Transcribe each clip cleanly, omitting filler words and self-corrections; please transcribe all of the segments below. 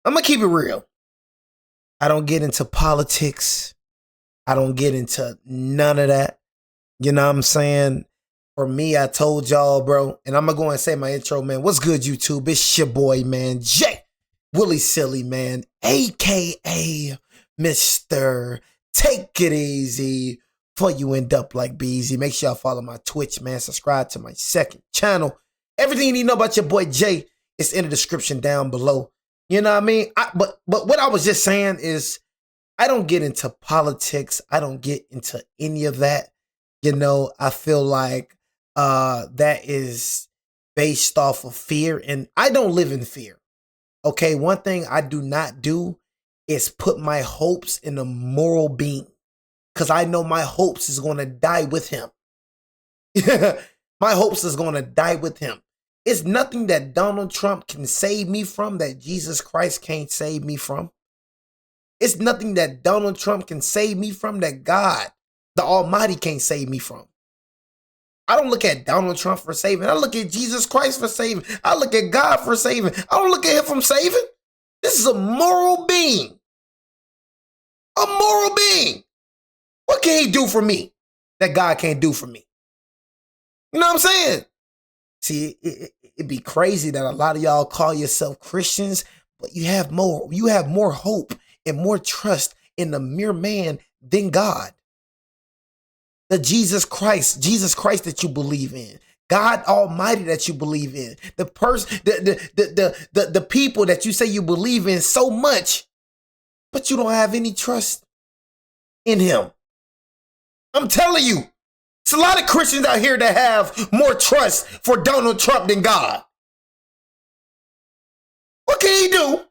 I'm gonna keep it real. I don't get into politics. I don't get into none of that. You know what I'm saying? For me, I told y'all, bro, and I'm gonna go and say my intro, man. What's good, YouTube? It's your boy, man, Jay Willie Silly, man, aka Mr. Take It Easy before you end up like Beezy. Make sure y'all follow my Twitch, man. Subscribe to my second channel. Everything you need to know about your boy Jay is in the description down below. You know what I mean? But what I was just saying is I don't get into politics. I don't get into any of that. You know, I feel like that is based off of fear, and I don't live in fear. Okay, one thing I do not do is put my hopes in a moral being, because I know my hopes is going to die with him. My hopes is going to die with him. It's nothing that Donald Trump can save me from that Jesus Christ can't save me from. It's nothing that Donald Trump can save me from that God, the Almighty, can't save me from. I don't look at Donald Trump for saving. I look at Jesus Christ for saving. I look at God for saving. I don't look at him from saving. This is a moral being. A moral being. What can he do for me that God can't do for me? You know what I'm saying? See, it'd be crazy that a lot of y'all call yourself Christians, but you have more hope and more trust in the mere man than God. The Jesus Christ that you believe in, God Almighty that you believe in, the people that you say you believe in so much, but you don't have any trust in him. I'm telling you, it's a lot of Christians out here that have more trust for Donald Trump than God. What can he do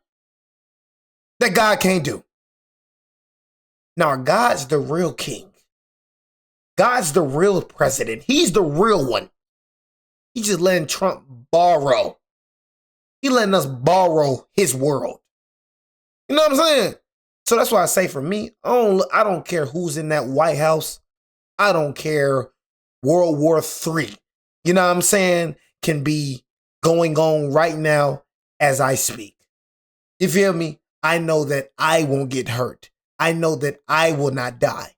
that God can't do? Now, God's the real king. God's the real president. He's the real one. He's just letting Trump borrow. He's letting us borrow his world. You know what I'm saying? So that's why I say, for me, I don't care who's in that White House. I don't care. World War III, you know what I'm saying, can be going on right now as I speak. You feel me? I know that I won't get hurt. I know that I will not die.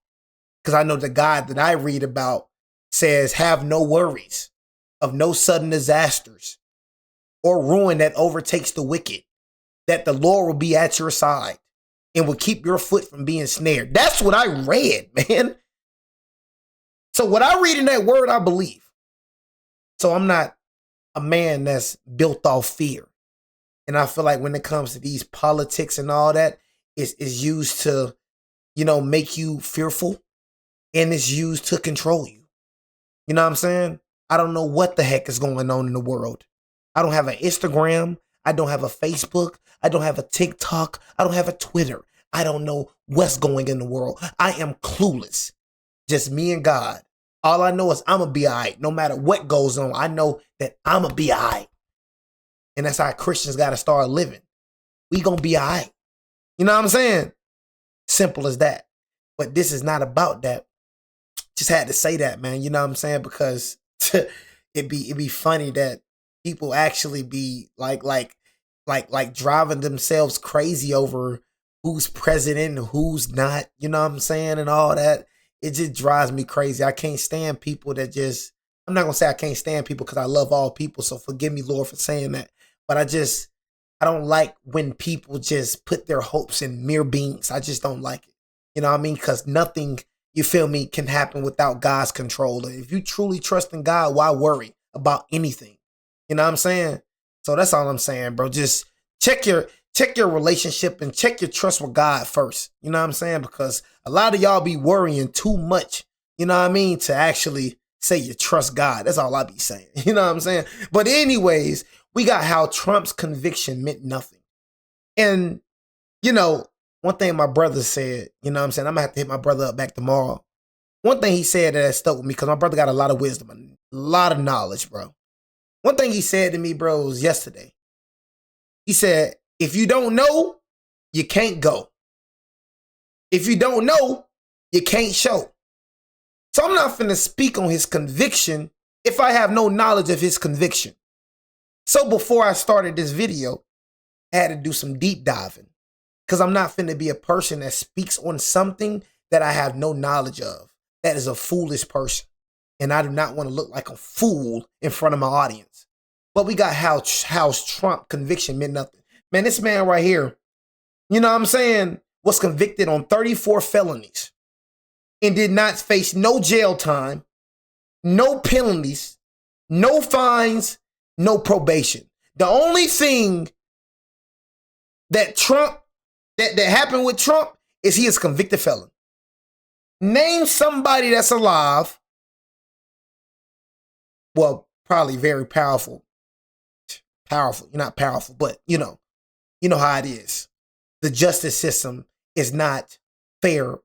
Because I know the God that I read about says, have no worries of no sudden disasters or ruin that overtakes the wicked, that the Lord will be at your side and will keep your foot from being snared. That's what I read, man. So what I read in that word, I believe. So I'm not a man that's built off fear. And I feel like when it comes to these politics and all that, it's used to, you know, make you fearful, and it's used to control you. You know what I'm saying? I don't know what the heck is going on in the world. I don't have an Instagram. I don't have a Facebook. I don't have a TikTok. I don't have a Twitter. I don't know what's going in the world. I am clueless. Just me and God. All I know is I'm going to be all right. No matter what goes on, I know that I'm going to be all right. And that's how Christians got to start living. We going to be all right. You know what I'm saying? Simple as that. But this is not about that. Just had to say that, man. You know what I'm saying? Because it'd be funny that people actually be like driving themselves crazy over who's president and who's not. You know what I'm saying? And all that. It just drives me crazy. I can't stand people that just, I'm not going to say I can't stand people because I love all people. So forgive me, Lord, for saying that. But I don't like when people just put their hopes in mere beings. I just don't like it. You know what I mean? Because nothing, you feel me, can happen without God's control. If you truly trust in God, why worry about anything? You know what I'm saying? So that's all I'm saying, bro. Just check your relationship and check your trust with God first. You know what I'm saying? Because a lot of y'all be worrying too much, you know what I mean, to actually say you trust God. That's all I be saying. You know what I'm saying? But anyways, we got how Trump's conviction meant nothing. And, you know, one thing my brother said, you know what I'm saying? I'm going to have to hit my brother up back tomorrow. One thing he said that stuck with me, because my brother got a lot of wisdom, a lot of knowledge, bro. One thing he said to me, bro, was yesterday. He said, if you don't know, you can't go. If you don't know, you can't show. So I'm not finna speak on his conviction if I have no knowledge of his conviction. So before I started this video, I had to do some deep diving because I'm not finna be a person that speaks on something that I have no knowledge of. That is a foolish person. And I do not want to look like a fool in front of my audience. But we got House Trump conviction meant nothing. Man, this man right here, you know what I'm saying, was convicted on 34 felonies and did not face no jail time, no penalties, no fines, no probation. The only thing that that happened with Trump is he is a convicted felon. Name somebody that's alive, well, probably very powerful. Powerful, you're not powerful, but you know how it is. The justice system is not fair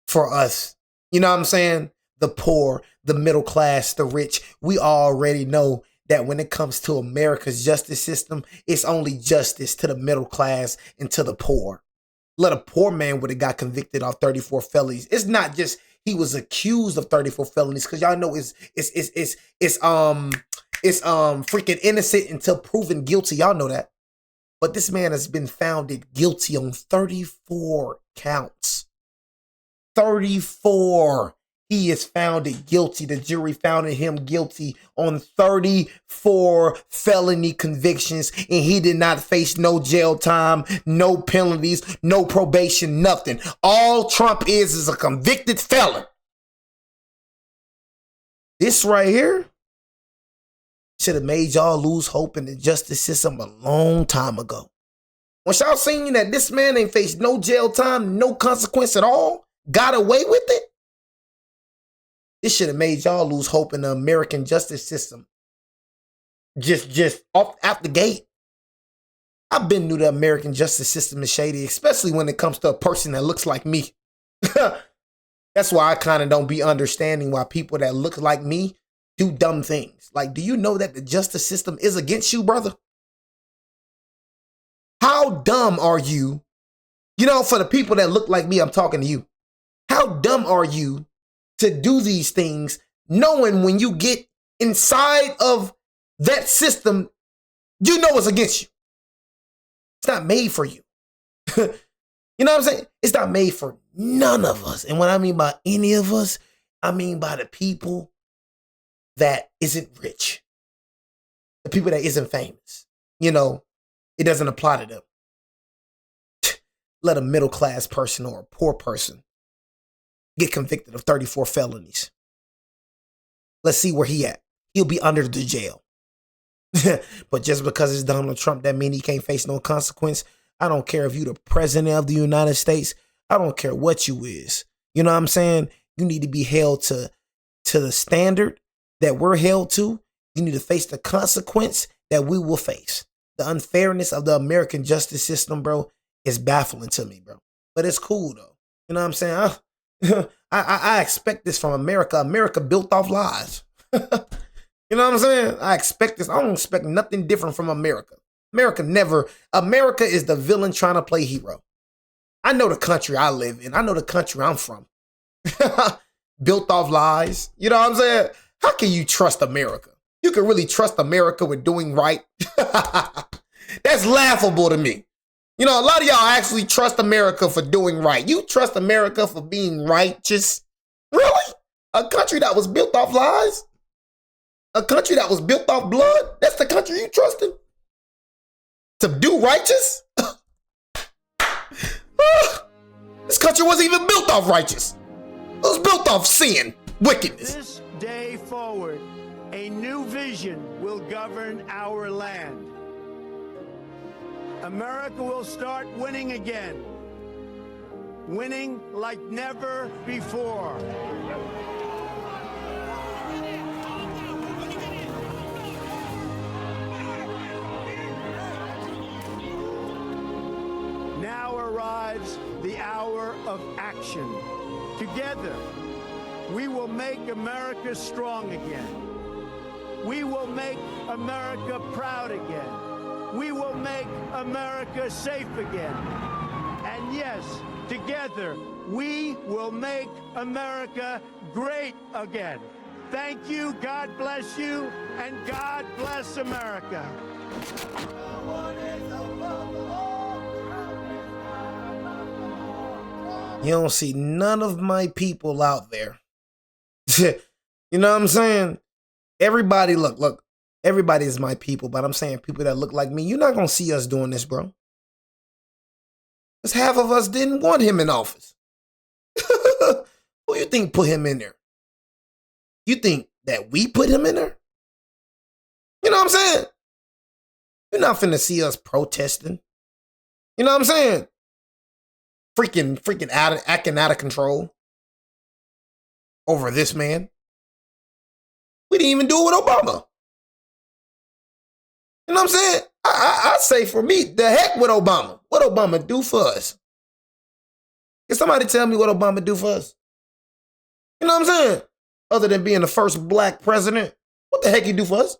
for us. You know what I'm saying? The poor, the middle class, the rich. We already know that when it comes to America's justice system, it's only justice to the middle class and to the poor. Let a poor man would have got convicted of 34 felonies. It's not just he was accused of 34 felonies, because y'all know it's freaking innocent until proven guilty. Y'all know that. But this man has been found guilty on 34 counts. 34. He is found guilty. The jury found him guilty on 34 felony convictions, and he did not face no jail time, no penalties, no probation, nothing. All Trump is a convicted felon. This right here should have made y'all lose hope in the justice system a long time ago. Once y'all seen that this man ain't faced no jail time, no consequence at all, got away with it, this should have made y'all lose hope in the American justice system. Just off out the gate. I've been through the American justice system is shady, especially when it comes to a person that looks like me. That's why I kind of don't be understanding why people that look like me do dumb things. Like, do you know that the justice system is against you, brother? How dumb are you? You know, for the people that look like me, I'm talking to you. How dumb are you to do these things knowing when you get inside of that system, you know it's against you? It's not made for you. You know what I'm saying? It's not made for none of us. And what I mean by any of us, I mean by the people that isn't rich, the people that isn't famous. You know, it doesn't apply to them. Let a middle class person or a poor person get convicted of 34 felonies. Let's see where he at. He'll be under the jail. But just because it's Donald Trump, that means he can't face no consequence. I don't care if you the president of the United States. I don't care what you is. You know what I'm saying? You need to be held to the standard that we're held to. You need to face the consequence that we will face. The unfairness of the American justice system, bro, is baffling to me, bro. But it's cool, though. You know what I'm saying? I expect this from America. America built off lies. You know what I'm saying? I expect this. I don't expect nothing different from America. America is the villain trying to play hero. I know the country I live in. I know the country I'm from. Built off lies. You know what I'm saying? How can you trust America? You can really trust America with doing right? That's laughable to me. You know, a lot of y'all actually trust America for doing right. You trust America for being righteous? Really? A country that was built off lies? A country that was built off blood? That's the country you trusted? To do righteous? This country wasn't even built off righteous. It was built off sin, wickedness. This day forward, a new vision will govern our land. America will start winning again. Winning like never before. Now arrives the hour of action. Together, we will make America strong again. We will make America proud again. We will make America safe again. And yes, together, we will make America great again. Thank you, God bless you, and God bless America. You don't see none of my people out there. You know what I'm saying? Everybody, look, everybody is my people, but I'm saying people that look like me, you're not going to see us doing this, bro. Because half of us didn't want him in office. Who you think put him in there? You think that we put him in there? You know what I'm saying? You're not finna see us protesting. You know what I'm saying? Freaking acting out of control over this man. We didn't even do it with Obama. You know what I'm saying? I say for me, the heck with Obama. What Obama do for us? Can somebody tell me what Obama do for us? You know what I'm saying? Other than being the first black president, what the heck he do for us?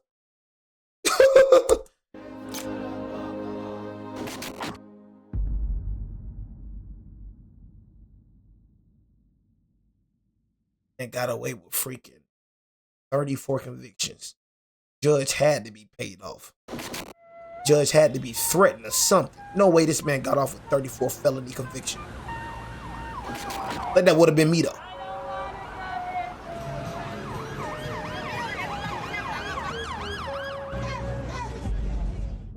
And got away with freaking 34 convictions. Judge had to be paid off. Judge had to be threatened or something. No way this man got off with 34 felony conviction. But that would have been me though.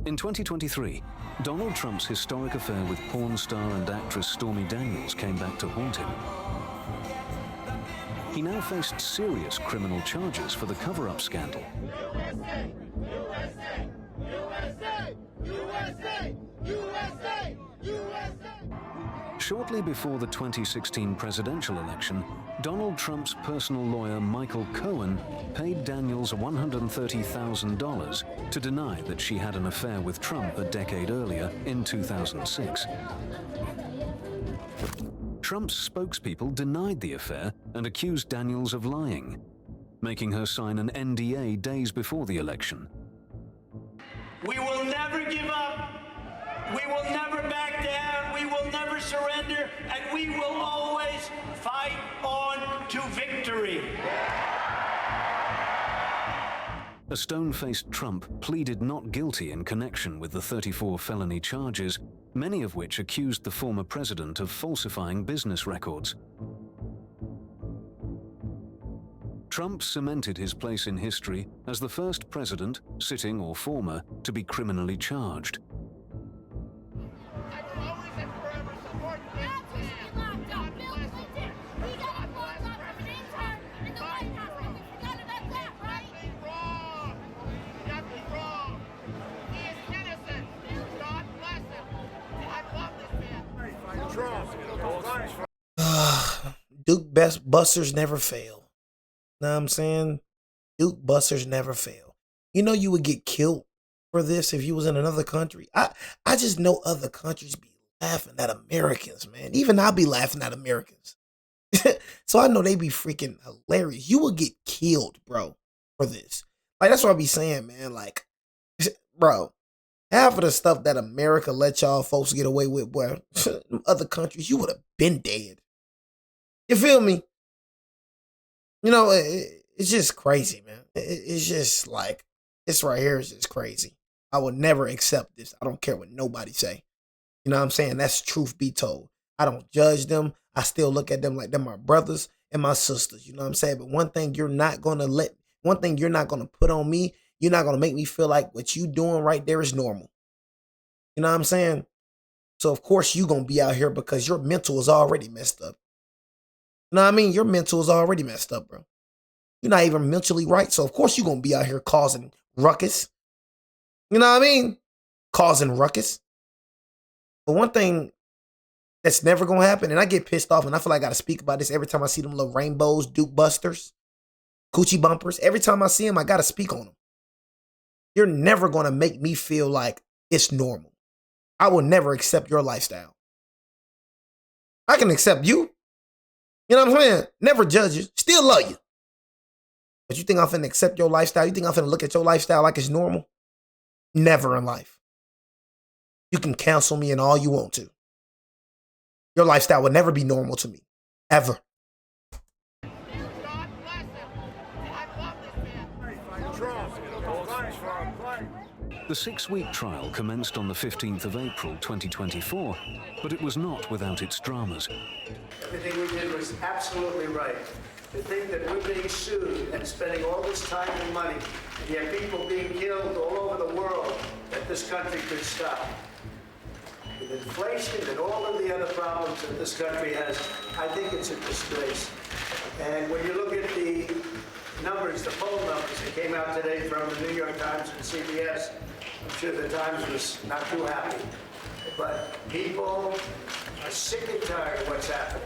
In 2023, Donald Trump's historic affair with porn star and actress Stormy Daniels came back to haunt him. He now faced serious criminal charges for the cover-up scandal. USA, USA, USA, USA, USA, USA. Shortly before the 2016 presidential election, Donald Trump's personal lawyer Michael Cohen paid Daniels $130,000 to deny that she had an affair with Trump a decade earlier in 2006. Trump's spokespeople denied the affair and accused Daniels of lying, making her sign an NDA days before the election. We will never give up. We will never back down. We will never surrender. And we will always fight on to victory. A stone-faced Trump pleaded not guilty in connection with the 34 felony charges, many of which accused the former president of falsifying business records. Trump cemented his place in history as the first president, sitting or former, to be criminally charged. Duke busters never fail. Know what I'm saying? Duke busters never fail. You know you would get killed for this if you was in another country. I just know other countries be laughing at Americans, man. Even I'll be laughing at Americans. So I know they be freaking hilarious. You would get killed, bro, for this. Like, that's what I be saying, man. Like, bro, half of the stuff that America let y'all folks get away with, boy, other countries, you would have been dead. You feel me? You know, it's just crazy, man. It's just like, this right here is just crazy. I would never accept this. I don't care what nobody say. You know what I'm saying? That's truth be told. I don't judge them. I still look at them like they're my brothers and my sisters. You know what I'm saying? But one thing you're not going to put on me, you're not going to make me feel like what you doing right there is normal. You know what I'm saying? So of course you going to be out here because your mental is already messed up. You know what I mean? Your mental is already messed up, bro. You're not even mentally right. So of course you're going to be out here causing ruckus. You know what I mean? Causing ruckus. But one thing that's never going to happen, and I get pissed off, and I feel like I got to speak about this every time I see them little rainbows, Duke busters, coochie bumpers. Every time I see them, I got to speak on them. You're never going to make me feel like it's normal. I will never accept your lifestyle. I can accept you. You know what I'm saying? Never judge you. Still love you. But you think I'm finna accept your lifestyle? You think I'm finna look at your lifestyle like it's normal? Never in life. You can cancel me and all you want to. Your lifestyle will never be normal to me. Ever. God bless him. I love this man. The 6-week trial commenced on the 15th of April 2024, but it was not without its dramas. Everything we did was absolutely right. To think that we're being sued and spending all this time and money, and yet people being killed all over the world, that this country could stop. With inflation and all of the other problems that this country has, I think it's a disgrace. And when you look at the numbers, the poll numbers that came out today from the New York Times and CBS, I'm sure the Times was not too happy. But people are sick and tired of what's happening.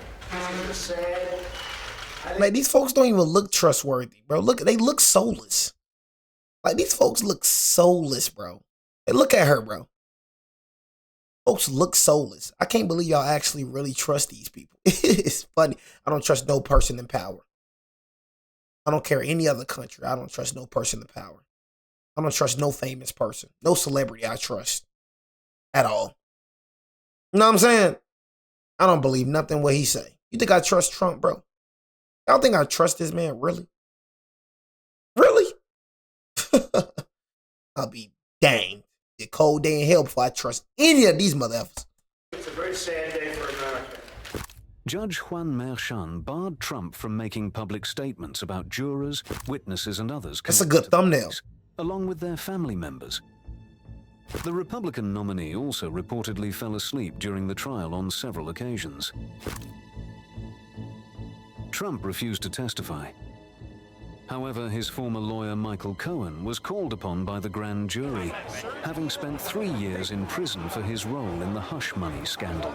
This is sad. Like, these folks don't even look trustworthy, bro. Look, they look soulless. Like, these folks look soulless, bro. Hey, look at her, bro. Folks look soulless. I can't believe y'all actually really trust these people. It's funny. I don't trust no person in power. I don't care any other country. I don't trust no person in power. I don't trust no famous person. No celebrity I trust at all. You know what I'm saying? I don't believe nothing what he say. You think I trust Trump, bro? Y'all think I trust this man? Really? Really? I'll be danged. A cold day in hell before I trust any of these mother effers. It's a very sad day for America. Judge Juan Merchan barred Trump from making public statements about jurors, witnesses, and others. That's a good thumbnail. Case, along with their family members. The Republican nominee also reportedly fell asleep during the trial on several occasions. Trump refused to testify. However, his former lawyer Michael Cohen was called upon by the grand jury, having spent 3 years in prison for his role in the hush money scandal.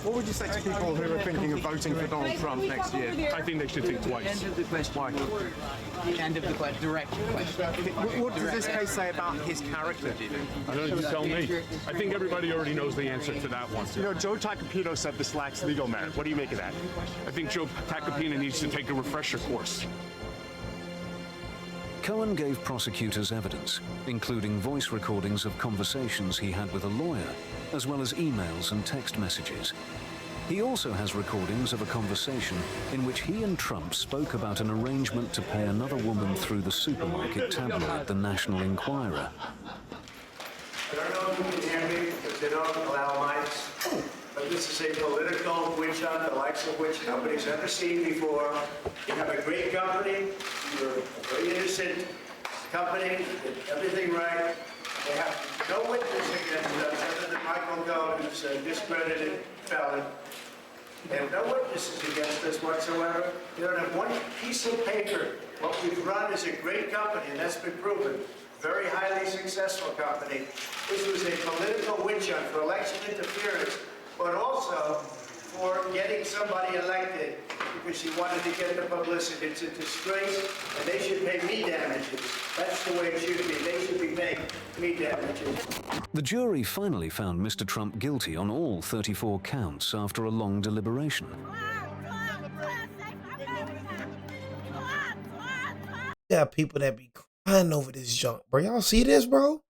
What would you say to people who are thinking of voting for Donald Trump next year? I think they should think twice. End of the question. Why? End of the question. Direct question. What does this case say about his character, do you think? I don't know, you tell me. I think everybody already knows the answer to that one. You know, Joe Tacopino said this lacks legal merit. What do you make of that? I think Joe Tacopina needs to take a refresher course. Cohen gave prosecutors evidence, including voice recordings of conversations he had with a lawyer, as well as emails and text messages. He also has recordings of a conversation in which he and Trump spoke about an arrangement to pay another woman through the supermarket tabloid, The National Enquirer. I don't know if you can hear me because they don't allow mics, but this is a political witch hunt, the likes of which nobody's ever seen before. You have a great company, you're a very innocent company, did everything right. They have no witness against us other than Michael Cohen, who's a discredited felon. They have no witnesses against us whatsoever. They don't have one piece of paper. What we've run is a great company, and that's been proven. Very highly successful company. This was a political witch hunt for election interference, but also for getting somebody elected because she wanted to get the publicity. It's a disgrace, and they should pay me damages. That's the way it should be. They should be paying me damages. The jury finally found Mr. Trump guilty on all 34 counts after a long deliberation. There are people that be crying over this junk, bro. Y'all see this, bro?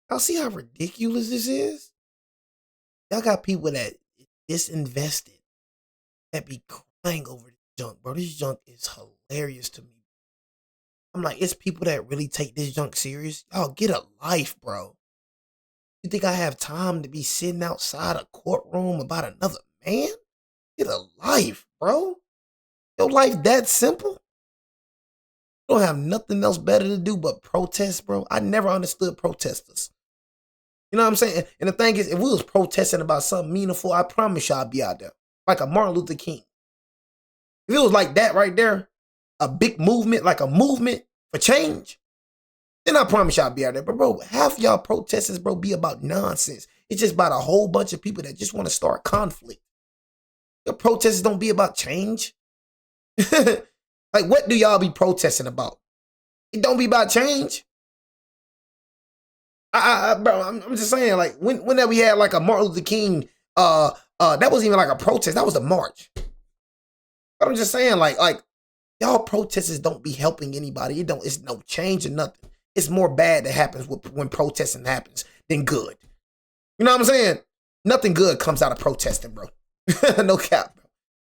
Y'all see how ridiculous this is? Y'all got people that disinvested that be crying over this junk, bro. This junk is hilarious to me. I'm like, it's people that really take this junk serious. Y'all get a life, bro. You think I have time to be sitting outside a courtroom about another man? Get a life, bro. Your life that simple? You don't have nothing else better to do but protest, bro. I never understood protesters. You know what I'm saying? And the thing is, if we was protesting about something meaningful, I promise y'all I'd be out there. Like a Martin Luther King. If it was like that right there, a big movement, like a movement for change, then I promise y'all I'd be out there. But bro, half y'all protesters, bro, be about nonsense. It's just about a whole bunch of people that just want to start conflict. Your protesters don't be about change. Like, what do y'all be protesting about? It don't be about change. Bro, I'm just saying, like, whenever we had like a Martin Luther King, that wasn't even like a protest. That was a march. But I'm just saying, like y'all protesters don't be helping anybody. It's no change or nothing. It's more bad that happens when protesting happens than good. You know what I'm saying? Nothing good comes out of protesting, bro. No cap, bro.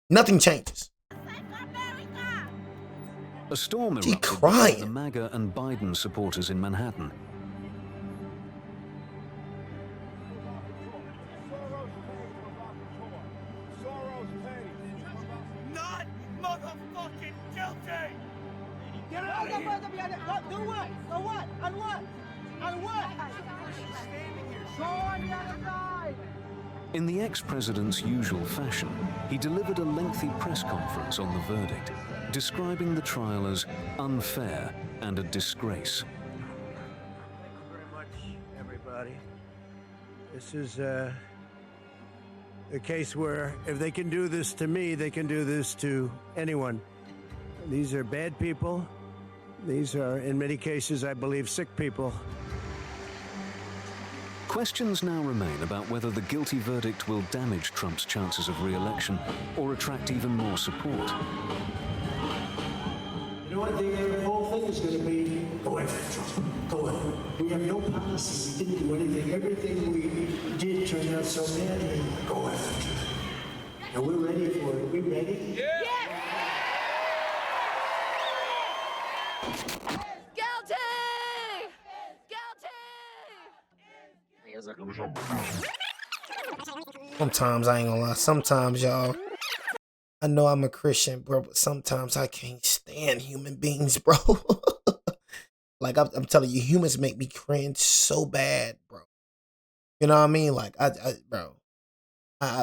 Nothing changes. A storm She erupted crying. between the MAGA and Biden supporters in Manhattan. Not motherfucking guilty! Get out of here! Do what? So what? On what? On what? Go on the other side! In the ex-president's usual fashion, he delivered a lengthy press conference on the verdict, describing the trial as unfair and a disgrace. Thank you very much, everybody. This is a case where if they can do this to me, they can do this to anyone. These are bad people. These are, in many cases, I believe, sick people. Questions now remain about whether the guilty verdict will damage Trump's chances of re-election or attract even more support. You know what the whole thing is going to be? Go ahead, Trump. Go ahead. We have no policy. We didn't do anything. Everything we did turned out so badly. Go ahead. And we're ready for it. We ready? Yeah! Guilty! Sometimes I ain't gonna lie. Sometimes, y'all, I know I'm a Christian, bro, but sometimes I can't stand human beings, bro. Like I'm telling you, humans make me cringe so bad, bro. You know what I mean? Like I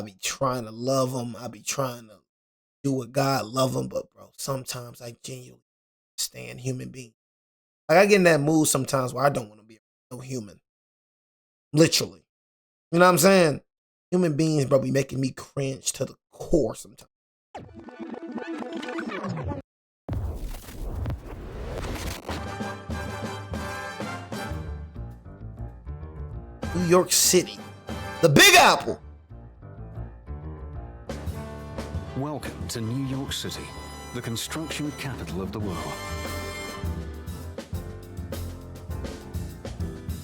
be trying to love them. I be trying to do what God love them, but bro, sometimes I genuinely stand human beings. Like I get in that mood sometimes where I don't want to be no human. Literally. You know what I'm saying? Human beings, bro, be making me cringe to the core sometimes. New York City. The Big Apple. Welcome to New York City, the construction capital of the world.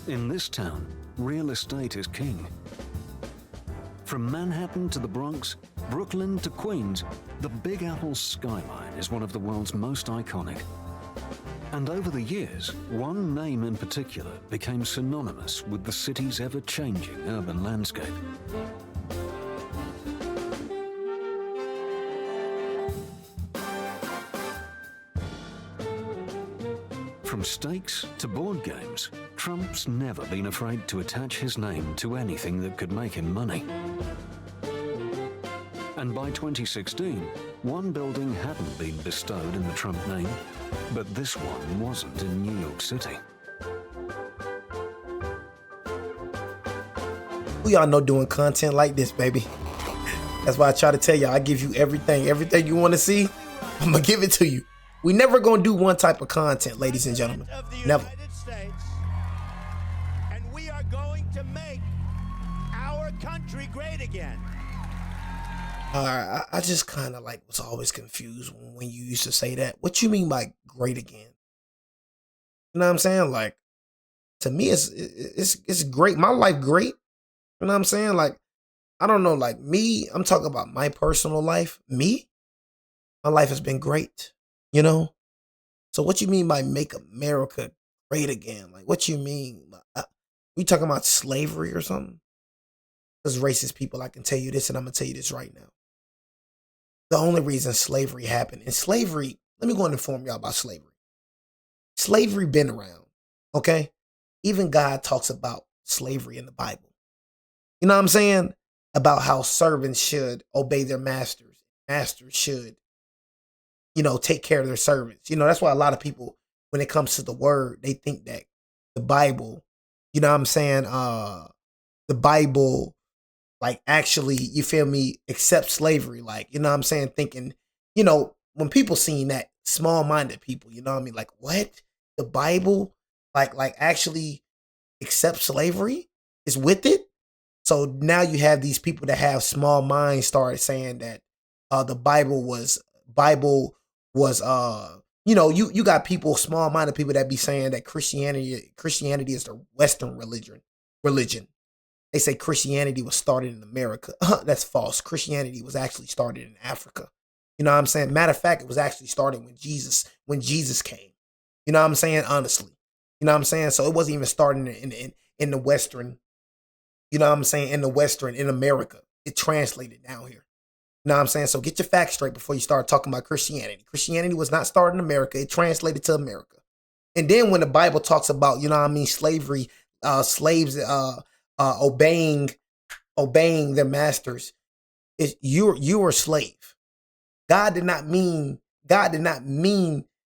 In this town, real estate is king. From Manhattan to the Bronx, Brooklyn to Queens, the Big Apple's skyline is one of the world's most iconic. And over the years, one name in particular became synonymous with the city's ever-changing urban landscape. From steaks to board games, Trump's never been afraid to attach his name to anything that could make him money. And by 2016, one building hadn't been bestowed in the Trump name, but this one wasn't in New York City. We all know doing content like this, baby. That's why I try to tell y'all, I give you everything. Everything you want to see, I'm going to give it to you. We never going to do one type of content, ladies and gentlemen. Never. States, and we are going to make our country great again. I just kind of like was always confused when you used to say that. What you mean by great again? You know what I'm saying? Like, to me, it's great. My life great. You know what I'm saying? Like, I don't know. Like me, I'm talking about my personal life. Me, my life has been great. You know? So what you mean by make America great again? Like, what you mean? We talking about slavery or something? Because racist people, I can tell you this, and I'm going to tell you this right now. The only reason slavery happened, and slavery, let me go and inform y'all about slavery. Slavery been around, okay? Even God talks about slavery in the Bible. You know what I'm saying? About how servants should obey their masters. Masters should, you know, take care of their servants. You know, that's why a lot of people, when it comes to the word, they think that the Bible, you know what I'm saying? The Bible, like, actually, you feel me, accept slavery. Like, you know what I'm saying? Thinking, you know, when people seen that, small-minded people, you know what I mean? Like, what? The Bible, like actually accept slavery? Is with it? So now you have these people that have small minds started saying that the Bible was, you know, you got people, small-minded people that be saying that Christianity is the Western religion. They say Christianity was started in America. That's false. Christianity was actually started in Africa. You know what I'm saying? Matter of fact, it was actually starting when Jesus came. You know what I'm saying? Honestly. You know what I'm saying? So it wasn't even starting in the Western, you know what I'm saying? In America. It translated down here. You know what I'm saying? So get your facts straight before you start talking about Christianity. Christianity was not started in America. It translated to America. And then when the Bible talks about, you know what I mean, slavery, slaves obeying their masters, you were a slave. God did not mean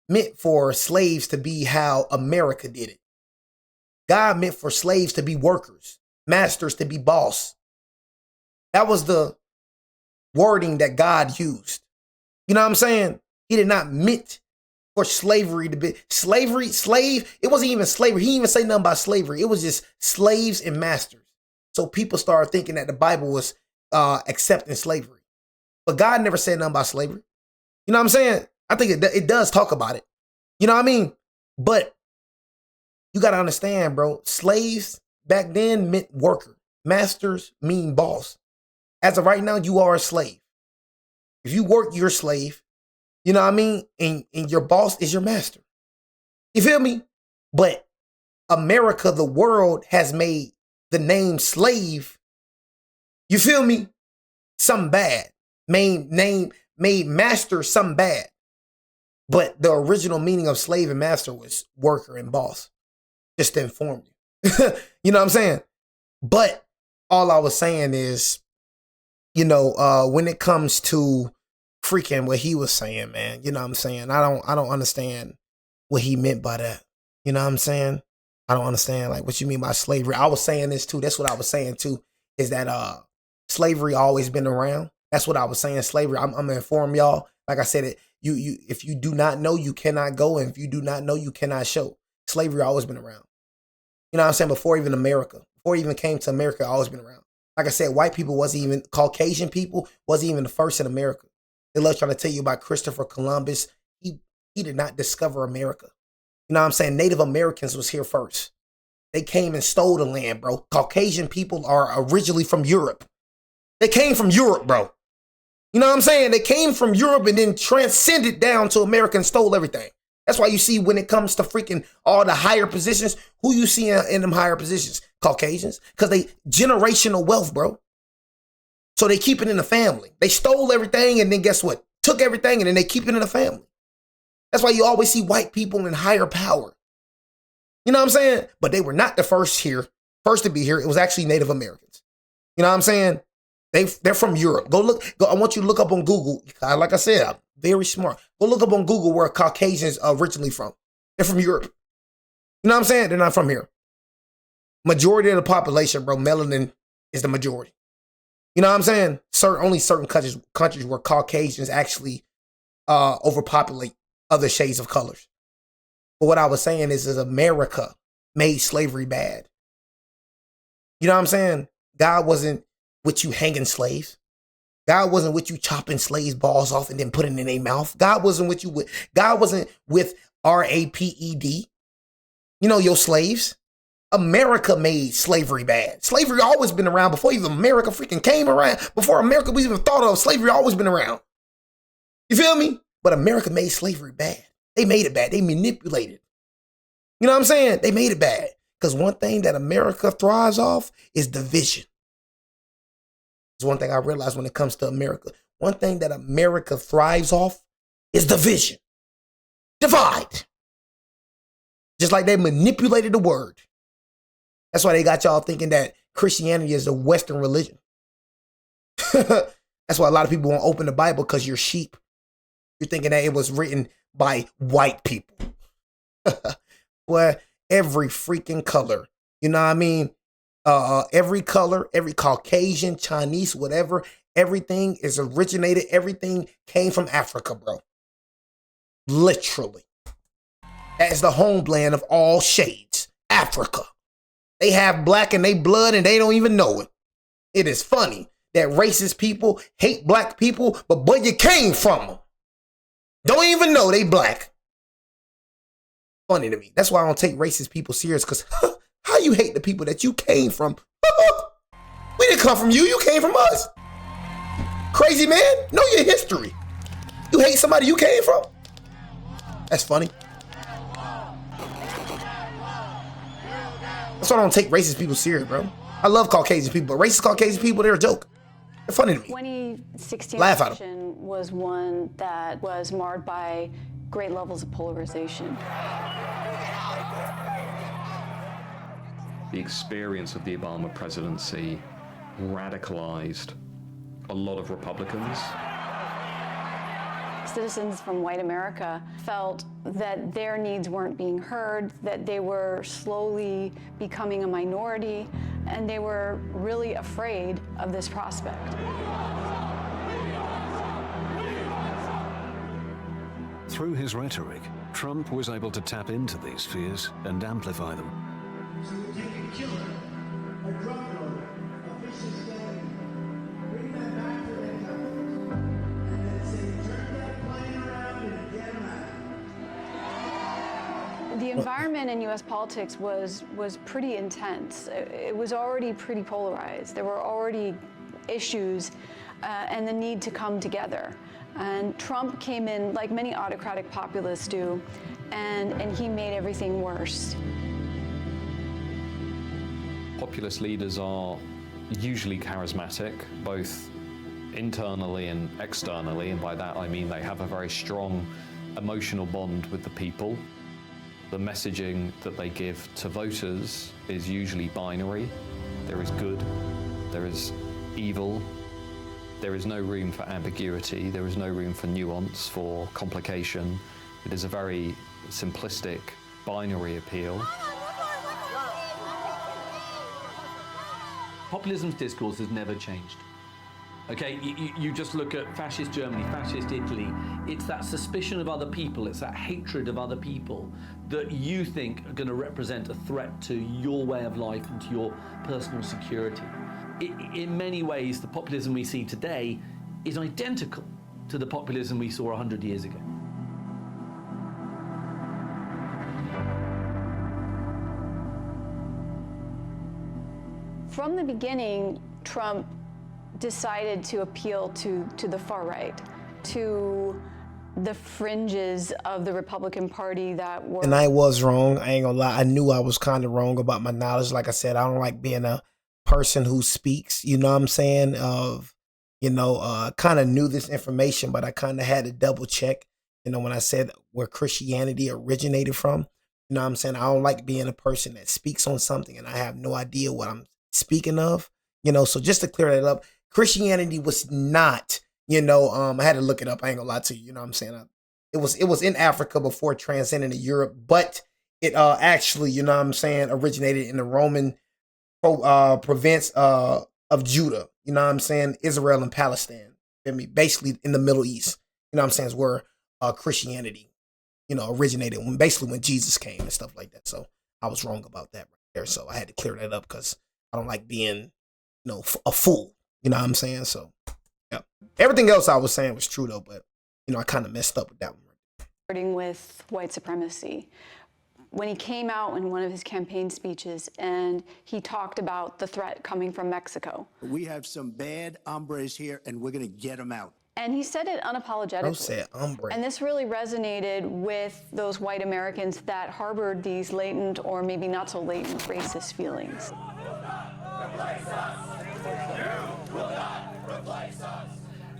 meant for slaves to be how America did it. God meant for slaves to be workers, masters to be boss. That was the wording that God used. You know what I'm saying? He did not meant for slavery to be slave. It wasn't even slavery. He didn't even say nothing about slavery. It was just slaves and masters. So people started thinking that the Bible was accepting slavery. But God never said nothing about slavery. You know what I'm saying? I think it does talk about it. You know what I mean? But you got to understand, bro, slaves back then meant worker. Masters mean boss. As of right now, you are a slave. If you work, you're a slave. You know what I mean? And your boss is your master. You feel me? But America, the world, has made the name slave, you feel me, something bad. Made master something bad. But the original meaning of slave and master was worker and boss. Just to inform you. You know what I'm saying? But all I was saying is, you know, when it comes to freaking what he was saying, man, you know what I'm saying? I don't understand what he meant by that. You know what I'm saying? I don't understand like what you mean by slavery. I was saying this too. That's what I was saying too, is that slavery always been around. That's what I was saying. Slavery. I'm gonna inform y'all. Like I said, if you do not know, you cannot go, and if you do not know, you cannot show. Slavery always been around. You know what I'm saying? Before even America, before it even came to America, always been around. Like I said, white people wasn't even, Caucasian people wasn't even the first in America. They love trying to tell you about Christopher Columbus. He did not discover America. You know what I'm saying? Native Americans was here first. They came and stole the land, bro. Caucasian people are originally from Europe. They came from Europe, bro. You know what I'm saying? They came from Europe and then transcended down to America and stole everything. That's why you see when it comes to freaking all the higher positions, who you see in them higher positions? Caucasians. Because they generational wealth, bro. So they keep it in the family. They stole everything and then guess what? Took everything and then they keep it in the family. That's why you always see white people in higher power. You know what I'm saying? But they were not the first to be here. It was actually Native Americans. You know what I'm saying? They're from Europe. Go. I want you to look up on Google. Like I said, I'm very smart. Go look up on Google where Caucasians are originally from. They're from Europe. You know what I'm saying? They're not from here. Majority of the population, bro, melanin is the majority. You know what I'm saying? Only certain countries where Caucasians actually overpopulate other shades of colors. But what I was saying is America made slavery bad. You know what I'm saying? God wasn't with you hanging slaves. God wasn't with you chopping slaves' balls off and then putting it in their mouth. God wasn't with RAPED. You know, your slaves. America made slavery bad. Slavery always been around before even America freaking came around. Before America was even thought of, slavery always been around. You feel me? But America made slavery bad. They made it bad. They manipulated. You know what I'm saying? They made it bad. Because one thing that America thrives off is division. It's one thing I realized when it comes to America. One thing that America thrives off is division. Divide. Just like they manipulated the word. That's why they got y'all thinking that Christianity is a Western religion. That's why a lot of people won't open the Bible because you're sheep. You're thinking that it was written by white people. Well, every freaking color. You know what I mean? Every color, every Caucasian, Chinese, whatever, everything is originated. Everything came from Africa, bro. Literally. That is the homeland of all shades. Africa. They have black in their blood and they don't even know it. It is funny that racist people hate black people, but boy, you came from them. Don't even know they black. Funny to me. That's why I don't take racist people serious, because how you hate the people that you came from? We didn't come from you. You came from us. Crazy man. Know your history. You hate somebody you came from? That's funny. That's why I don't take racist people serious, bro. I love Caucasian people, but racist Caucasian people, they're a joke. They're funny to me. 2016 Laugh at 'em. election was one that was marred by great levels of polarization. The experience of the Obama presidency radicalized a lot of Republicans. Citizens from white America felt that their needs weren't being heard, that they were slowly becoming a minority, and they were really afraid of this prospect. Through his rhetoric, Trump was able to tap into these fears and amplify them. So we take a killer, a drug dealer, a vicious gang, bring them back to their countries, and then say, turn that plane around and get them out. The environment in U.S. politics was pretty intense. It was already pretty polarized. There were already issues and the need to come together. And Trump came in, like many autocratic populists do, and he made everything worse. Populist leaders are usually charismatic, both internally and externally, and by that I mean they have a very strong emotional bond with the people. The messaging that they give to voters is usually binary. There is good, there is evil, there is no room for ambiguity, there is no room for nuance, for complication. It is a very simplistic, binary appeal. Populism's discourse has never changed. Okay, you just look at fascist Germany, fascist Italy. It's that suspicion of other people, it's that hatred of other people that you think are going to represent a threat to your way of life and to your personal security. In many ways, the populism we see today is identical to the populism we saw 100 years ago. From the beginning, Trump decided to appeal to the far right, to the fringes of the Republican Party that were... And I was wrong. I ain't gonna lie. I knew I was kind of wrong about my knowledge. Like I said, I don't like being a person who speaks, you know what I'm saying, kind of knew this information, but I kind of had to double check, when I said where Christianity originated from, you know what I'm saying? I don't like being a person that speaks on something and I have no idea what I'm speaking of, so just to clear that up, Christianity was not, I had to look it up. I ain't gonna lie to you, you know what I'm saying? It was in Africa before transcending to Europe, but it actually, you know what I'm saying, originated in the Roman province of Judah, you know what I'm saying, Israel and Palestine, basically in the Middle East, you know what I'm saying, is where Christianity, originated when Jesus came and stuff like that. So I was wrong about that right there. So I had to clear that up because I don't like being, a fool, you know what I'm saying? So yeah, everything else I was saying was true though, but I kind of messed up with that one. With white supremacy. When he came out in one of his campaign speeches and he talked about the threat coming from Mexico. We have some bad hombres here and we're going to get them out. And he said it unapologetically. Said hombre. And this really resonated with those white Americans that harbored these latent or maybe not so latent racist feelings.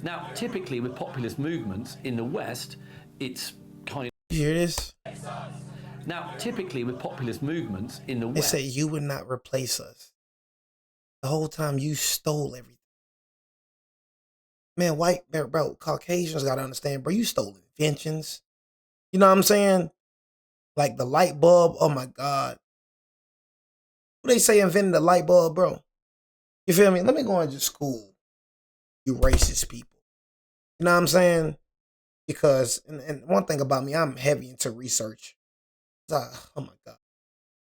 Now, typically with populist movements in the West, it's kind of... You hear this? Now, typically with populist movements in the West... They say you would not replace us. The whole time you stole everything. Man, bro, Caucasians got to understand, bro, you stole inventions. You know what I'm saying? Like the light bulb, oh my God. What they say invented the light bulb, bro? You feel me? Let me go into school, you racist people. You know what I'm saying? Because, and one thing about me, I'm heavy into research. Oh my God.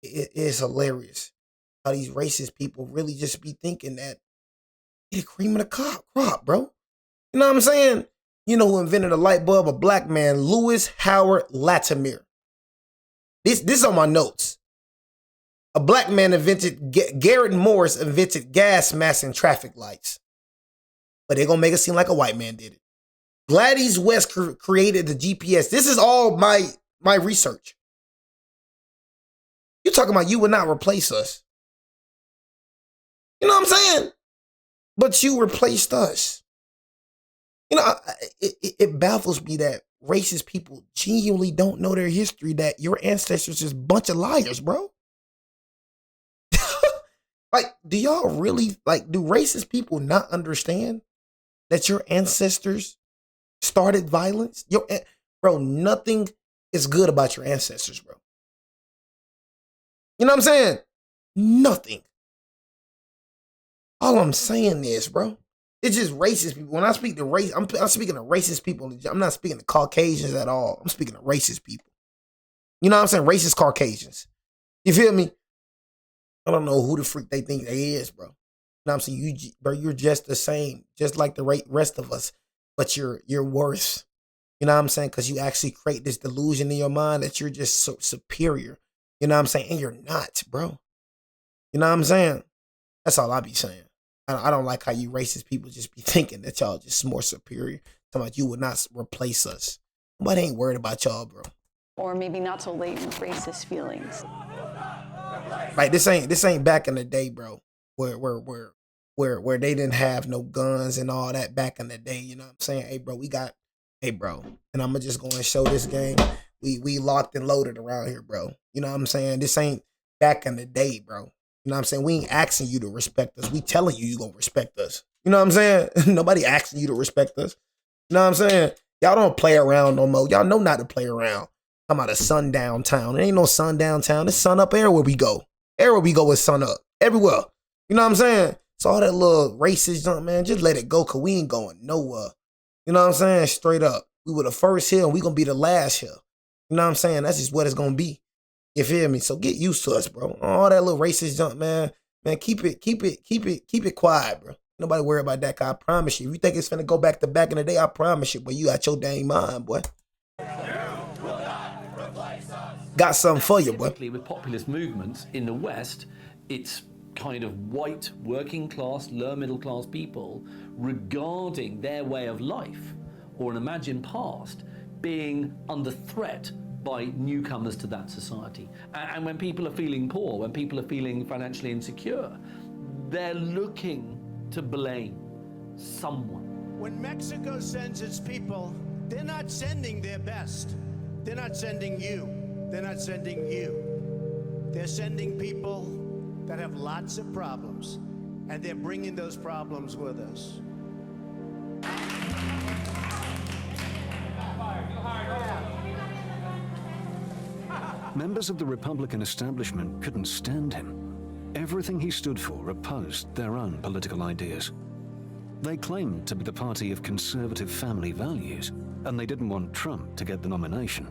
It is hilarious how these racist people really just be thinking that they're the cream of the crop, bro. You know what I'm saying? You know who invented a light bulb? A black man, Lewis Howard Latimer. This on my notes. A black man Garrett Morris invented gas masks and traffic lights. But they're going to make it seem like a white man did it. Gladys West created the GPS. This is all my research. You're talking about you would not replace us. You know what I'm saying? But you replaced us. You know, it baffles me that racist people genuinely don't know their history, that your ancestors is a bunch of liars, bro. Like, do y'all really, like, do racist people not understand that your ancestors started violence? Bro, nothing is good about your ancestors, bro. You know what I'm saying? Nothing. All I'm saying is, bro, it's just racist people. When I speak to race, I'm speaking to racist people. I'm not speaking to Caucasians at all. I'm speaking to racist people. You know what I'm saying? Racist Caucasians. You feel me? I don't know who the freak they think they is, bro. You know what I'm saying? You're just the same, just like the rest of us, but you're worse. You know what I'm saying? Because you actually create this delusion in your mind that you're just so superior. You know what I'm saying? And you're not, bro. You know what I'm saying? That's all I be saying. I don't like how you racist people just be thinking that y'all just more superior. Talking about you would not replace us. Nobody ain't worried about y'all, bro. Or maybe not so latent racist feelings. Like this ain't back in the day, bro. Where they didn't have no guns and all that back in the day. You know what I'm saying? Hey, bro, and I'm just going to show this game. We locked and loaded around here, bro. You know what I'm saying? This ain't back in the day, bro. You know what I'm saying? We ain't asking you to respect us. We telling you gonna respect us. You know what I'm saying? Nobody asking you to respect us. You know what I'm saying? Y'all don't play around no more. Y'all know not to play around. I'm out of sundown town. There ain't no sundown town. It's sun up everywhere we go. Everywhere we go is sun up. Everywhere. You know what I'm saying? So all that little racist junk, man, just let it go, cause we ain't going nowhere. You know what I'm saying? Straight up. We were the first here and we gonna be the last here. You know what I'm saying? That's just what it's gonna be. You feel me? So get used to us, bro. All that little racist junk, man. Man, keep it quiet, bro. Nobody worry about that, cause I promise you. If you think it's finna go back to back in the day, I promise you, boy, you got your dang mind, boy. Got something for you, boy. With populist movements in the West, it's kind of white, working class, lower middle class people regarding their way of life or an imagined past being under threat by newcomers to that society. And when people are feeling poor, when people are feeling financially insecure, they're looking to blame someone. When Mexico sends its people, they're not sending their best. They're not sending you. They're not sending you. They're sending people that have lots of problems, and they're bringing those problems with us. Members of the Republican establishment couldn't stand him. Everything he stood for opposed their own political ideas. They claimed to be the party of conservative family values, and they didn't want Trump to get the nomination.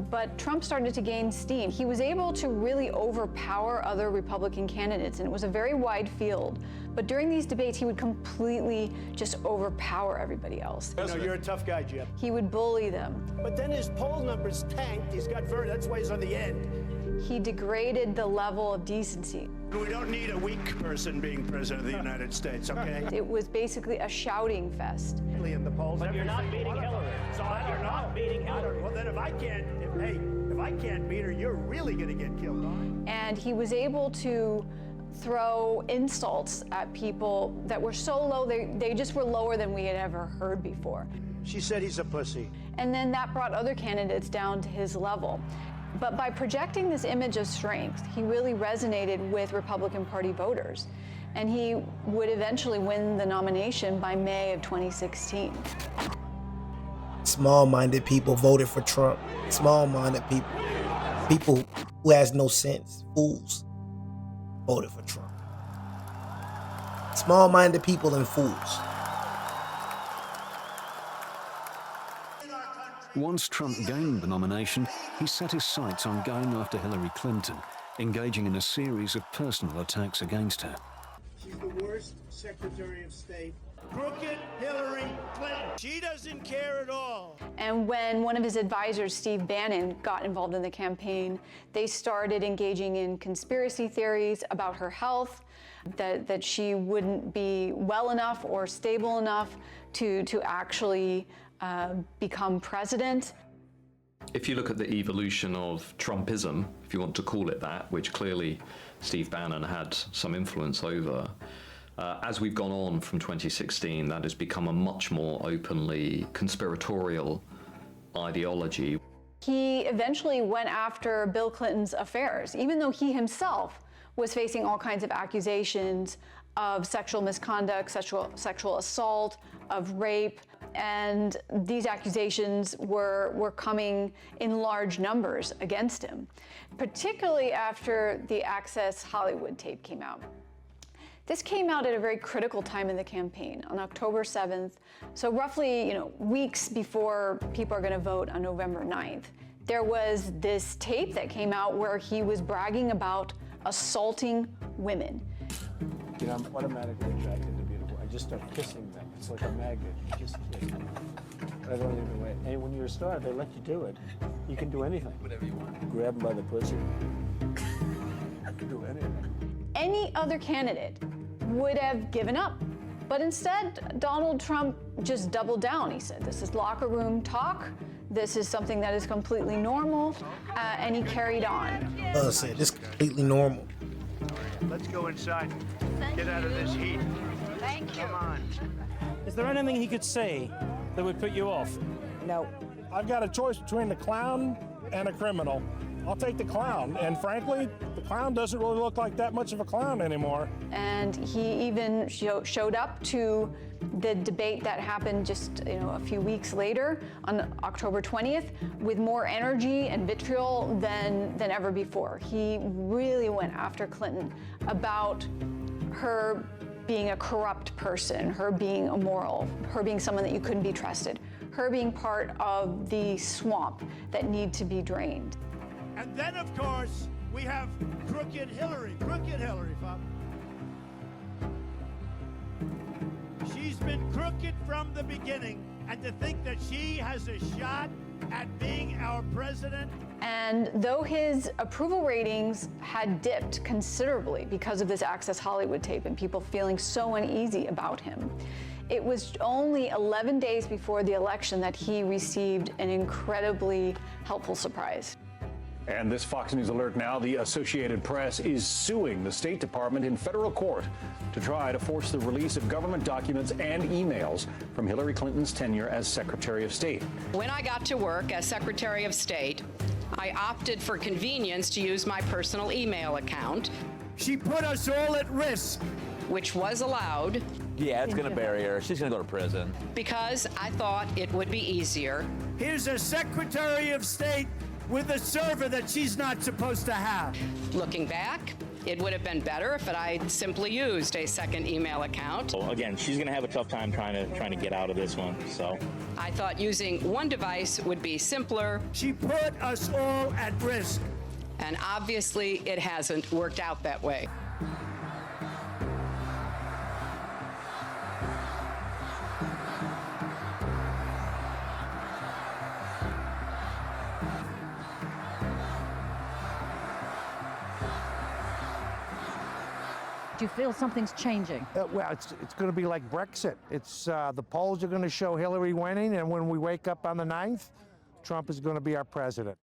But Trump started to gain steam. He was able to really overpower other Republican candidates, and it was a very wide field. But during these debates, he would completely just overpower everybody else. You know, you're a tough guy, Jim. He would bully them. But then his poll numbers tanked. That's why he's on the end. He degraded the level of decency. We don't need a weak person being president of the United States, okay? It was basically a shouting fest. In the polls, but you're not beating Hillary. So you're not beating Hillary. Well, then if I can't beat her, you're really going to get killed. And he was able to throw insults at people that were so low, they just were lower than we had ever heard before. She said he's a pussy. And then that brought other candidates down to his level. But by projecting this image of strength, he really resonated with Republican Party voters. And he would eventually win the nomination by May of 2016. Small-minded people voted for Trump. Small-minded people. People who has no sense, fools, voted for Trump. Small-minded people and fools. Once Trump gained the nomination, he set his sights on going after Hillary Clinton, engaging in a series of personal attacks against her. She's the worst Secretary of State. Crooked Hillary Clinton. She doesn't care at all. And when one of his advisors, Steve Bannon, got involved in the campaign, they started engaging in conspiracy theories about her health. that she wouldn't be well enough or stable enough to actually become president. If you look at the evolution of Trumpism, if you want to call it that, which clearly Steve Bannon had some influence over, as we've gone on from 2016, that has become a much more openly conspiratorial ideology. He eventually went after Bill Clinton's affairs, even though he himself was facing all kinds of accusations of sexual misconduct, sexual assault, of rape, and these accusations were coming in large numbers against him, particularly after the Access Hollywood tape came out. This came out at a very critical time in the campaign, on October 7th, so roughly, weeks before people are going to vote on November 9th. There was this tape that came out where he was bragging about assaulting women. I'm automatically attracted to beautiful. I just start kissing them. It's like a magnet. You just kiss them. I don't even wait. And when you're a star, they let you do it. You can do anything. Whatever you want. Grab them by the pussy. I can do anything. Any other candidate would have given up. But instead, Donald Trump just doubled down. He said, this is locker room talk. This is something that is completely normal. And he carried on. Said this is completely normal. Let's go inside. Get out of this heat. Thank you. Come on. Is there anything he could say that would put you off? No. I've got a choice between a clown and a criminal. I'll take the clown. And frankly, the clown doesn't really look like that much of a clown anymore. And he even showed up to the debate that happened just a few weeks later on October 20th with more energy and vitriol than ever before. He really went after Clinton about her being a corrupt person, her being immoral, her being someone that you couldn't be trusted, her being part of the swamp that need to be drained. And then, of course, we have Crooked Hillary, Bob. She's been crooked from the beginning, and to think that she has a shot at being our president. And though his approval ratings had dipped considerably because of this Access Hollywood tape and people feeling so uneasy about him, it was only 11 days before the election that he received an incredibly helpful surprise. And this Fox News alert now, the Associated Press is suing the State Department in federal court to try to force the release of government documents and emails from Hillary Clinton's tenure as Secretary of State. When I got to work as Secretary of State, I opted for convenience to use my personal email account. She put us all at risk. Which was allowed. Yeah, it's going to bury her. She's going to go to prison. Because I thought it would be easier. Here's a Secretary of State with a server that she's not supposed to have. Looking back, it would have been better if I'd simply used a second email account. Well, again, she's going to have a tough time trying to get out of this one. So I thought using one device would be simpler. She put us all at risk. And obviously, it hasn't worked out that way. Do you feel something's changing? Well, it's going to be like Brexit. It's the polls are going to show Hillary winning, and when we wake up on the 9th, Trump is going to be our president.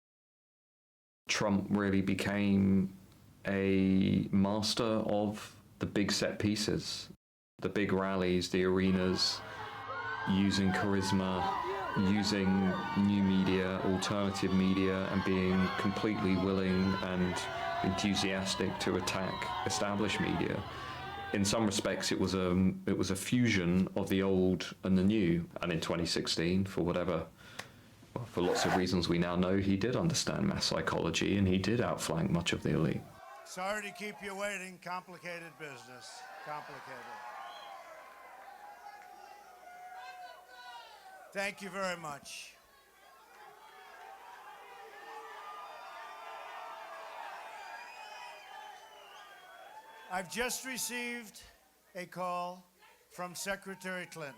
Trump really became a master of the big set pieces, the big rallies, the arenas, using charisma, using new media, alternative media, and being completely willing and enthusiastic to attack established media. In some respects, it was a fusion of the old and the new. And in 2016, for lots of reasons we now know, he did understand mass psychology and he did outflank much of the elite. Sorry to keep you waiting. Complicated business. Complicated. Thank you very much. I've just received a call from Secretary Clinton.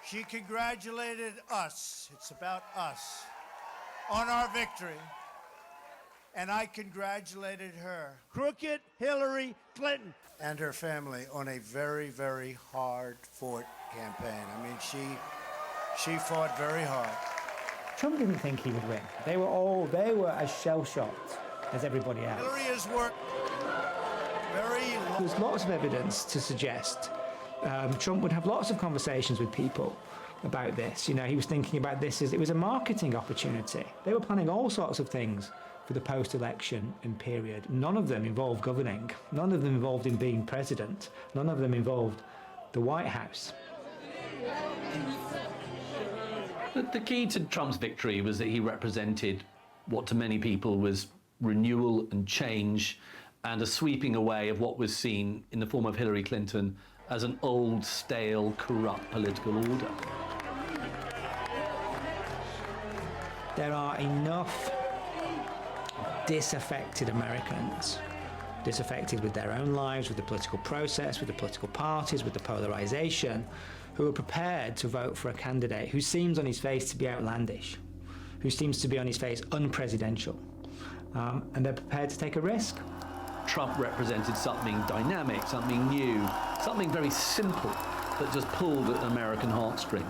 She congratulated us, it's about us, on our victory. and I congratulated her, crooked Hillary Clinton, and her family on a very, very hard-fought campaign. I mean, she fought very hard. Trump didn't think he would win. They were as shell-shocked as everybody else. Hillary has worked very long. There's lots of evidence to suggest Trump would have lots of conversations with people about this. You know, he was thinking about this as it was a marketing opportunity. They were planning all sorts of things for the post-election and period. None of them involved governing. None of them involved in being president. None of them involved the White House. The key to Trump's victory was that he represented what to many people was renewal and change and a sweeping away of what was seen in the form of Hillary Clinton as an old, stale, corrupt political order. There are enough disaffected Americans, disaffected with their own lives, with the political process, with the political parties, with the polarization, who are prepared to vote for a candidate who seems on his face to be outlandish, who seems to be on his face unpresidential, and they're prepared to take a risk. Trump represented something dynamic, something new, something very simple that just pulled at an American heartstring.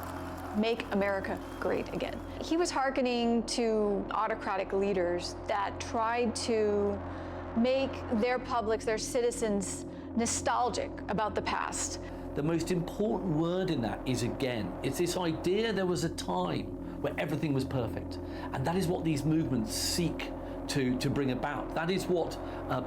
Make America great again. He was hearkening to autocratic leaders that tried to make their publics, their citizens, nostalgic about the past. The most important word in that is again. It's this idea there was a time where everything was perfect. And that is what these movements seek to bring about. That is what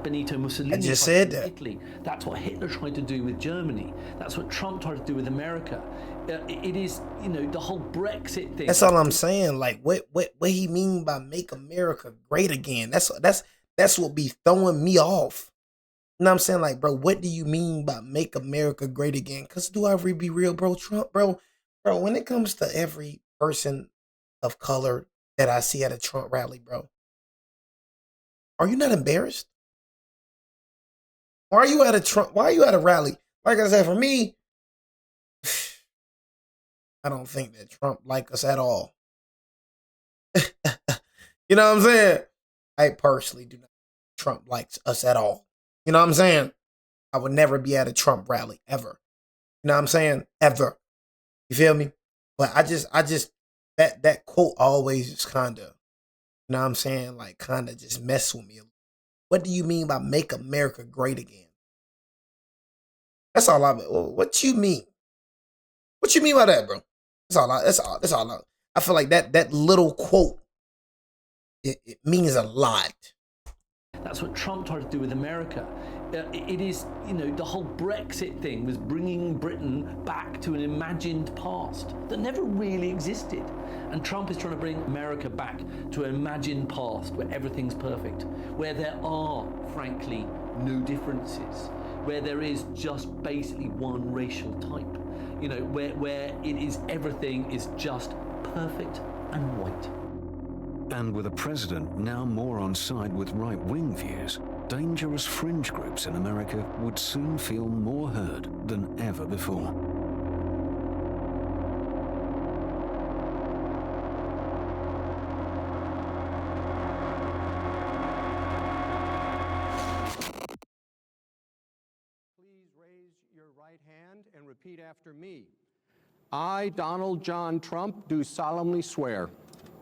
Benito Mussolini just tried said to do that. with Italy. That's what Hitler tried to do with Germany. That's what Trump tried to do with America. It is, you know, the whole Brexit thing. That's all I'm saying. Like, what he mean by make America great again? That's what be throwing me off. You know what I'm saying? Like, bro, what do you mean by make America great again? Because do I really be real, bro? Trump, bro, when it comes to every person of color that I see at a Trump rally, bro, are you not embarrassed? Why are you at a rally? Like I said, for me, I don't think that Trump like us at all. You know what I'm saying? I personally do not think Trump likes us at all. You know what I'm saying? I would never be at a Trump rally, ever. You know what I'm saying? Ever. You feel me? But I just that quote always just kind of, you know what I'm saying? Like, kind of just mess with me. What do you mean by make America great again? That's all what you mean? What you mean by that, bro? That's all. I feel like that little quote, it means a lot. That's what Trump tried to do with America. It is, you know, the whole Brexit thing was bringing Britain back to an imagined past that never really existed. And Trump is trying to bring America back to an imagined past where everything's perfect, where there are, frankly, no differences, where there is just basically one racial type, you know, where it is everything is just perfect and white. And with a president now more on side with right-wing views, dangerous fringe groups in America would soon feel more heard than ever before. Please raise your right hand and repeat after me. I, Donald John Trump, do solemnly swear.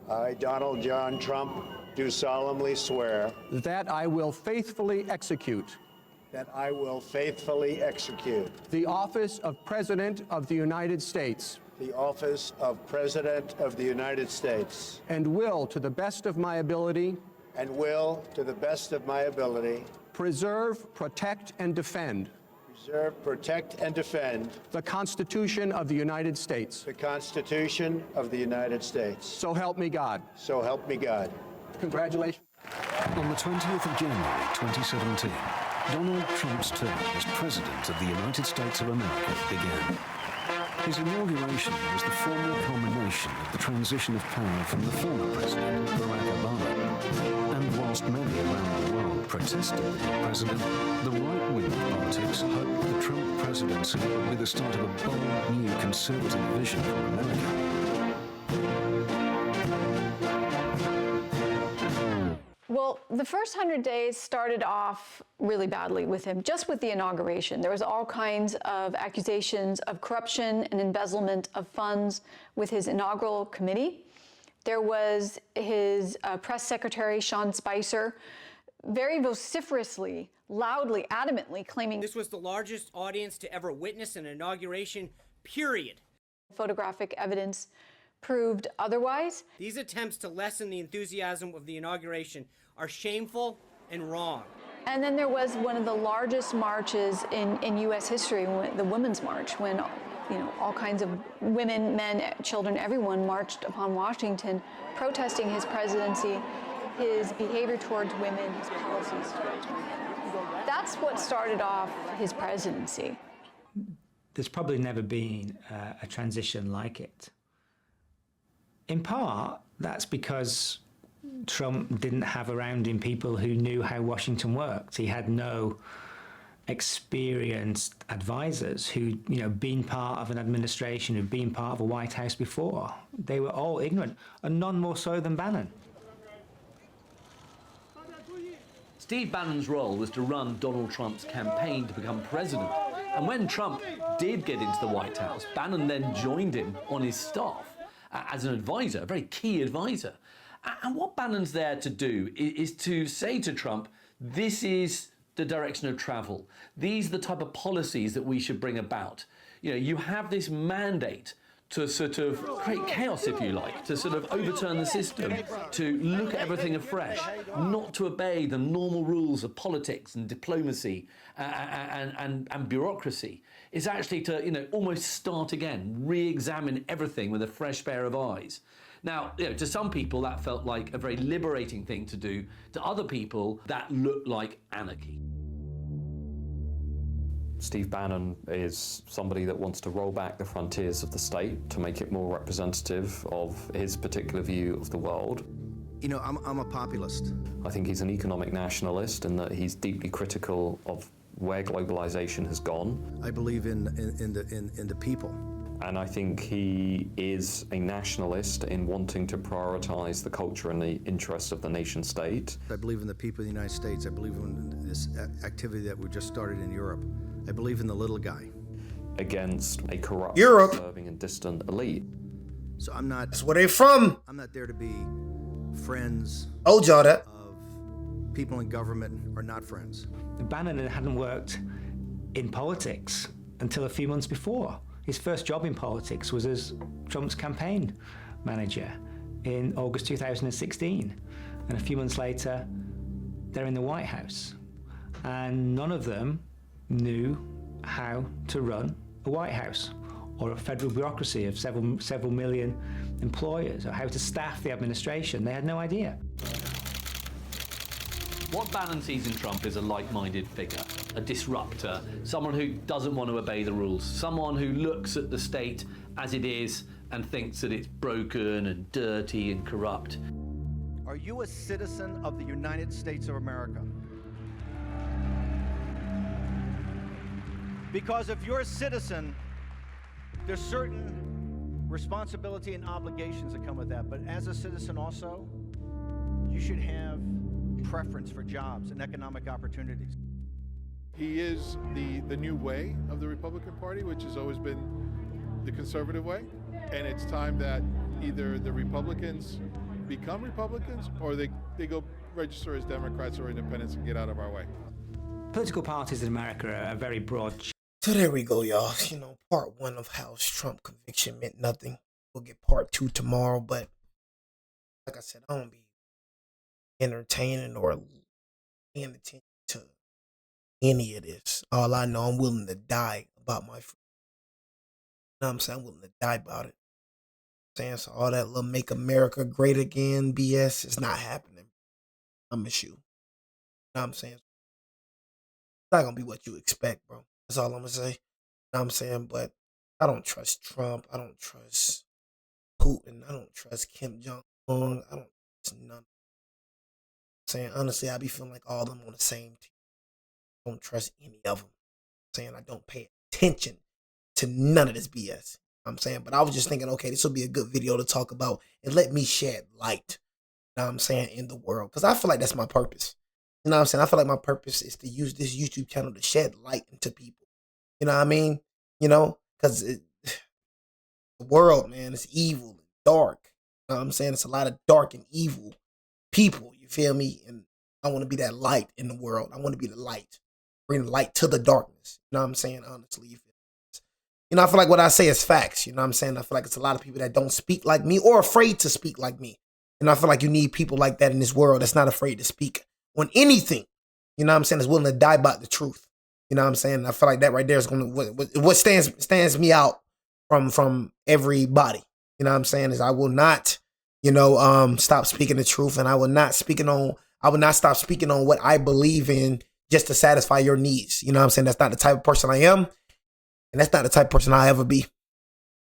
I, Donald John Trump, do solemnly swear that I will faithfully execute that I will faithfully execute the office of President of the United States the office of President of the United States and will, to the best of my ability, preserve, protect, and defend the Constitution of the United States. The Constitution of the United States. So help me God. So help me God. Congratulations. On the 20th of January 2017, Donald Trump's term as President of the United States of America began. His inauguration was the formal culmination of the transition of power from the former President, Barack Obama. And whilst many around the world protested the new president, the right-wing politics hoped the Trump presidency would be the start of a bold, new conservative vision for America. Well, the first 100 days started off really badly with him, just with the inauguration. There was all kinds of accusations of corruption and embezzlement of funds with his inaugural committee. There was his press secretary, Sean Spicer, very vociferously, loudly, adamantly claiming this was the largest audience to ever witness an inauguration, period. Photographic evidence proved otherwise. These attempts to lessen the enthusiasm of the inauguration are shameful and wrong. And then there was one of the largest marches in U.S. history, the Women's March, when all kinds of women, men, children, everyone marched upon Washington, protesting his presidency, his behavior towards women, his policies towards women. That's what started off his presidency. There's probably never been a transition like it. In part, that's because Trump didn't have around him people who knew how Washington worked. He had no experienced advisors who'd been part of an administration, who'd been part of a White House before. They were all ignorant, and none more so than Bannon. Steve Bannon's role was to run Donald Trump's campaign to become president. And when Trump did get into the White House, Bannon then joined him on his staff as an advisor, a very key advisor. And what Bannon's there to do is to say to Trump, this is the direction of travel. These are the type of policies that we should bring about. You have this mandate to sort of create chaos, if you like, to sort of overturn the system, to look at everything afresh, not to obey the normal rules of politics and diplomacy and bureaucracy. It's actually to, almost start again, re-examine everything with a fresh pair of eyes. Now, to some people that felt like a very liberating thing to do. To other people, that looked like anarchy. Steve Bannon is somebody that wants to roll back the frontiers of the state to make it more representative of his particular view of the world. I'm a populist. I think he's an economic nationalist in that he's deeply critical of where globalization has gone. I believe in the people. And I think he is a nationalist in wanting to prioritize the culture and the interests of the nation state. I believe in the people of the United States. I believe in this activity that we just started in Europe. I believe in the little guy. Against a corrupt, Europe, serving and distant elite. So I'm not... That's where they from. I'm not there to be friends y'all that. of people in government or not friends. Bannon hadn't worked in politics until a few months before. His first job in politics was as Trump's campaign manager in August 2016. And a few months later, they're in the White House. And none of them knew how to run a White House or a federal bureaucracy of several million employers, or how to staff the administration. They had no idea. What Bannon sees in Trump is a like-minded figure, a disruptor, someone who doesn't want to obey the rules, someone who looks at the state as it is and thinks that it's broken and dirty and corrupt. Are you a citizen of the United States of America? Because if you're a citizen, there's certain responsibility and obligations that come with that. But as a citizen also, you should have preference for jobs and economic opportunities. He is the new way of the Republican Party, which has always been the conservative way. And it's time that either the Republicans become Republicans or they go register as Democrats or independents and get out of our way. Political parties in America are a very broad. So there we go, y'all. Part one of how Trump conviction meant nothing. We'll get part two tomorrow, but like I said, I don't be entertaining or paying attention to any of this. All I know, I'm willing to die about my freedom. You know what I'm saying? I'm willing to die about it. So all that little make America great again BS is not happening. I miss you. You know what I'm saying? It's not gonna be what you expect, bro. That's all I'm gonna say. You know what I'm saying? But I don't trust Trump. I don't trust Putin. I don't trust Kim Jong-un. I don't trust none. Saying honestly, I be feeling like all of them on the same team. I don't trust any of them. Saying I don't pay attention to none of this BS. You know what I'm saying, but I was just thinking, okay, this will be a good video to talk about and let me shed light know what I'm saying, in the world. Because I feel like that's my purpose. You know what I'm saying? I feel like my purpose is to use this YouTube channel to shed light into people. You know what I mean? You know, because the world, man, is evil and dark. You know what I'm saying? It's a lot of dark and evil people, you feel me? And I want to be that light in the world. I want to be the light. Bring the light to the darkness. You know what I'm saying? Honestly. You know, I feel like what I say is facts. You know what I'm saying? I feel like it's a lot of people that don't speak like me or afraid to speak like me. And I feel like you need people like that in this world that's not afraid to speak on anything. You know what I'm saying? That's willing to die about the truth. You know what I'm saying? I feel like that right there is going to, what stands me out from everybody. You know what I'm saying? Is I will not, you know, stop speaking the truth, and I will not stop speaking on what I believe in just to satisfy your needs. You know what I'm saying? That's not the type of person I am. And that's not the type of person I'll ever be.